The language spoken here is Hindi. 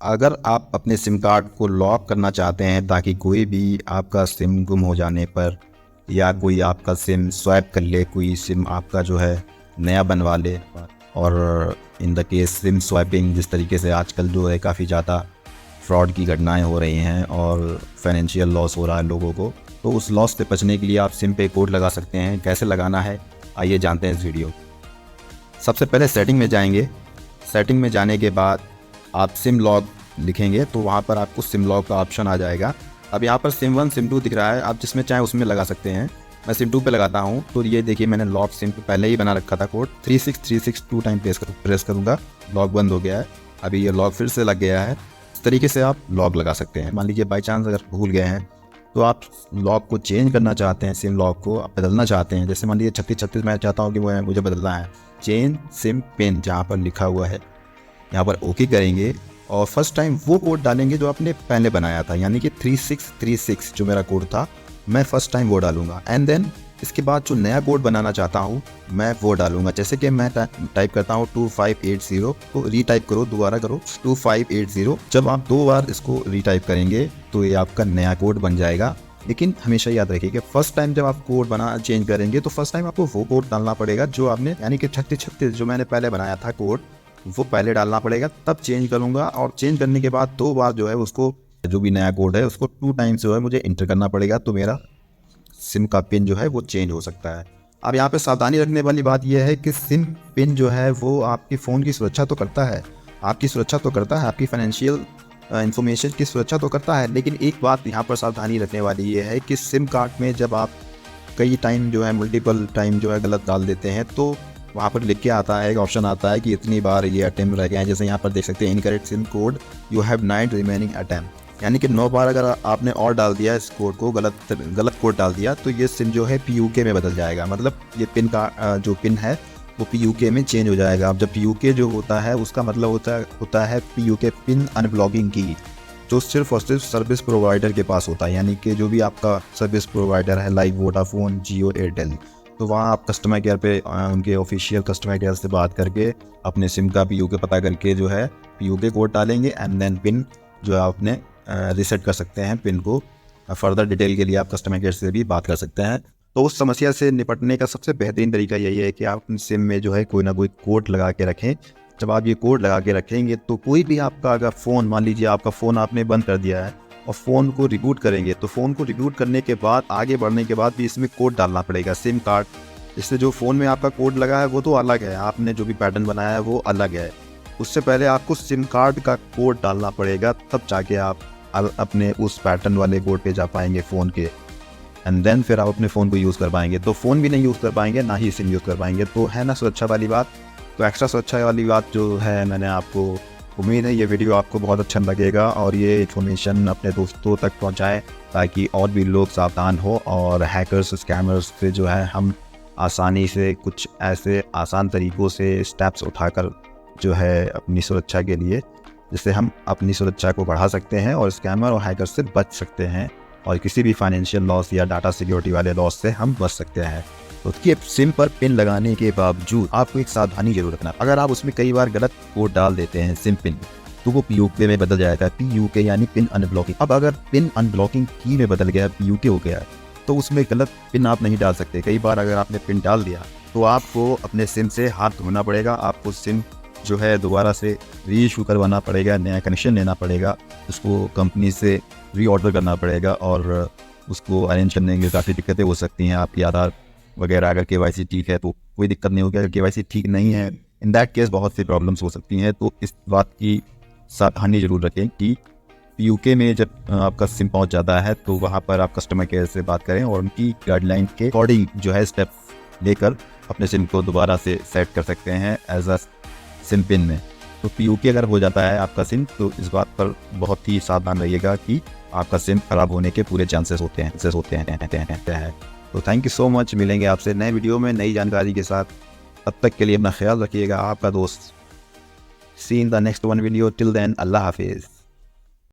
अगर आप अपने सिम कार्ड को लॉक करना चाहते हैं ताकि कोई भी आपका सिम गुम हो जाने पर या कोई आपका सिम स्वैप कर ले, कोई सिम आपका जो है नया बनवा ले, और in the case SIM swapping जिस तरीके से आजकल जो है काफ़ी ज़्यादा फ्रॉड की घटनाएं हो रही हैं और फाइनेंशियल लॉस हो रहा है लोगों को, तो उस लॉस से बचने के लिए आप सिम पे कोड लगा सकते हैं। कैसे लगाना है आइए जानते हैं इस वीडियो। सबसे पहले सेटिंग में जाएंगे। सेटिंग में जाने के बाद आप सिम लॉक लिखेंगे तो वहाँ पर आपको सिम लॉक का ऑप्शन आ जाएगा। अब यहाँ पर सिम 1 सिम 2 दिख रहा है, आप जिसमें चाहें उसमें लगा सकते हैं। मैं सिम 2 पे लगाता हूँ तो ये देखिए मैंने लॉक सिम पे पहले ही बना रखा था कोड 3636 2 टाइम प्रेस करूँगा, लॉक बंद हो गया है। अभी ये लॉक फिर से लग गया है। इस तरीके से आप लॉक लगा सकते हैं। मान लीजिए बाई चांस अगर भूल गए हैं तो आप लॉक को चेंज करना चाहते हैं, सिम लॉक को आप बदलना चाहते हैं, जैसे मान लीजिए 3636 मैं चाहता हूँ कि वो मुझे बदलना है, चेंज सिम पिन जहाँ पर लिखा हुआ है यहाँ पर ओके करेंगे और फर्स्ट टाइम वो कोड डालेंगे जो आपने पहले बनाया था, यानी कि 3636 जो मेरा कोड था मैं फर्स्ट टाइम वो डालूंगा। एंड देन इसके बाद जो नया कोड बनाना चाहता हूँ मैं वो डालूंगा। जैसे कि मैं टाइप करता हूँ 2580, तो रीटाइप करो, दोबारा करो 2580। जब आप 2 बार इसको रीटाइप करेंगे तो ये आपका नया कोड बन जाएगा। लेकिन हमेशा याद रखिए कि फर्स्ट टाइम जब आप कोड चेंज करेंगे तो फर्स्ट टाइम आपको वो कोड डालना पड़ेगा जो आपने, यानी कि 3636 जो मैंने पहले बनाया था कोड वो पहले डालना पड़ेगा, तब चेंज करूँगा। और चेंज करने के बाद 2 बार जो है उसको, जो भी नया कोड है उसको 2 टाइम्स जो है मुझे इंटर करना पड़ेगा, तो मेरा सिम का पिन जो है वो चेंज हो सकता है। अब यहाँ पे सावधानी रखने वाली बात यह है कि सिम पिन जो है वो आपके फ़ोन की सुरक्षा तो करता है, आपकी सुरक्षा तो करता है, आपकी फाइनेंशियल इंफॉर्मेशन की सुरक्षा तो करता है, लेकिन एक बात यहाँ पर सावधानी रखने वाली ये है कि सिम कार्ड में जब आप कई टाइम जो है मल्टीपल टाइम जो है गलत डाल देते हैं तो वहाँ पर लिख के आता है, एक ऑप्शन आता है कि इतनी बार ये अटेम्प्ट रह गए हैं। जैसे यहाँ पर देख सकते हैं incorrect SIM code, you have 9 remaining attempt, यानी कि 9 बार अगर आपने और डाल दिया इस कोड को, गलत कोड डाल दिया तो ये सिम जो है PUK में बदल जाएगा। मतलब ये पिन का जो पिन है वो PUK में चेंज हो जाएगा। अब जब PUK जो होता है उसका मतलब होता है PUK पिन अनब्लॉकिंग की, जो सिर्फ और सिर्फ सर्विस प्रोवाइडर के पास होता है, यानी कि जो भी आपका सर्विस प्रोवाइडर है लाइक वोडाफोन, जियो, एयरटेल, तो वहाँ आप कस्टमर केयर पे उनके ऑफिशियल कस्टमर केयर से बात करके अपने सिम का PUK पता करके जो है PUK कोड डालेंगे एंड देन पिन जो है आपने रीसेट कर सकते हैं पिन को। फर्दर डिटेल के लिए आप कस्टमर केयर से भी बात कर सकते हैं। तो उस समस्या से निपटने का सबसे बेहतरीन तरीका यही है कि आप अपने सिम में जो है कोई ना कोई कोड लगा के रखें। जब आप ये कोड लगा के रखेंगे तो कोई भी आपका अगर फ़ोन, मान लीजिए आपका फ़ोन आपने बंद कर दिया है और फ़ोन को रिबूट करेंगे तो फ़ोन को रिबूट करने के बाद आगे बढ़ने के बाद भी इसमें कोड डालना पड़ेगा, सिम कार्ड। इससे जो फ़ोन में आपका कोड लगा है वो तो अलग है, आपने जो भी पैटर्न बनाया है वो अलग है। उससे पहले आपको सिम कार्ड का कोड डालना पड़ेगा, तब जाके आप अपने उस पैटर्न वाले कोड पे जा पाएंगे फ़ोन के, एंड देन फिर आप अपने फ़ोन को यूज़ कर पाएंगे। तो फ़ोन भी नहीं यूज़ कर पाएंगे, ना ही सिम यूज़ कर पाएंगे। तो है ना सुरक्षा वाली बात। तो एक्स्ट्रा सुरक्षा वाली बात जो है मैंने आपको, उम्मीद है ये वीडियो आपको बहुत अच्छा लगेगा और ये इन्फॉर्मेशन अपने दोस्तों तक पहुंचाएं ताकि और भी लोग सावधान हो और हैकर्स, स्कैमर्स से जो है हम आसानी से कुछ ऐसे आसान तरीक़ों से स्टेप्स उठाकर जो है अपनी सुरक्षा के लिए, जिससे हम अपनी सुरक्षा को बढ़ा सकते हैं और स्कैमर और हैकर से बच सकते हैं और किसी भी फाइनेंशियल लॉस या डाटा सिक्योरिटी वाले लॉस से हम बच सकते हैं। तो उसकी सिम पर पिन लगाने के बावजूद आपको एक सावधानी जरूर रखना। अगर आप उसमें कई बार गलत कोड डाल देते हैं सिम पिन तो वो PUK में बदल जाएगा, PUK यानी पिन अनब्लॉकिंग। अब अगर पिन अनब्लॉकिंग की में बदल गया, PUK हो गया, तो उसमें गलत पिन आप नहीं डाल सकते। कई बार अगर आपने पिन डाल दिया तो आपको अपने सिम से हाथ धोना पड़ेगा, आपको सिम जो है दोबारा से री इशू करवाना पड़ेगा, नया कनेक्शन लेना पड़ेगा, उसको कंपनी से रीऑर्डर करना पड़ेगा और उसको अरेंज करने में काफ़ी दिक्कतें हो सकती हैं। आपकी आधार वगैरह अगर KYC ठीक है तो कोई दिक्कत नहीं होगी, अगर KYC ठीक नहीं है इन दैट केस बहुत सी प्रॉब्लम्स हो सकती हैं। तो इस बात की सावधानी जरूर रखें कि PUK में जब आपका सिम पहुंच जाता है तो वहां पर आप कस्टमर केयर से बात करें और उनकी गाइडलाइन के अकॉर्डिंग जो है स्टेप लेकर अपने सिम को दोबारा से सेट कर सकते हैं एज अ सिम पिन में। तो PUK अगर हो जाता है आपका सिम तो इस बात पर बहुत ही सावधान रहिएगा कि आपका सिम खराब होने के पूरे चांसेस होते हैं। तो थैंक यू सो मच, मिलेंगे आपसे नए वीडियो में नई जानकारी के साथ। तब तक के लिए अपना ख्याल रखिएगा। आपका दोस्त, see in the next one video. Till then, अल्लाह हाफिज़।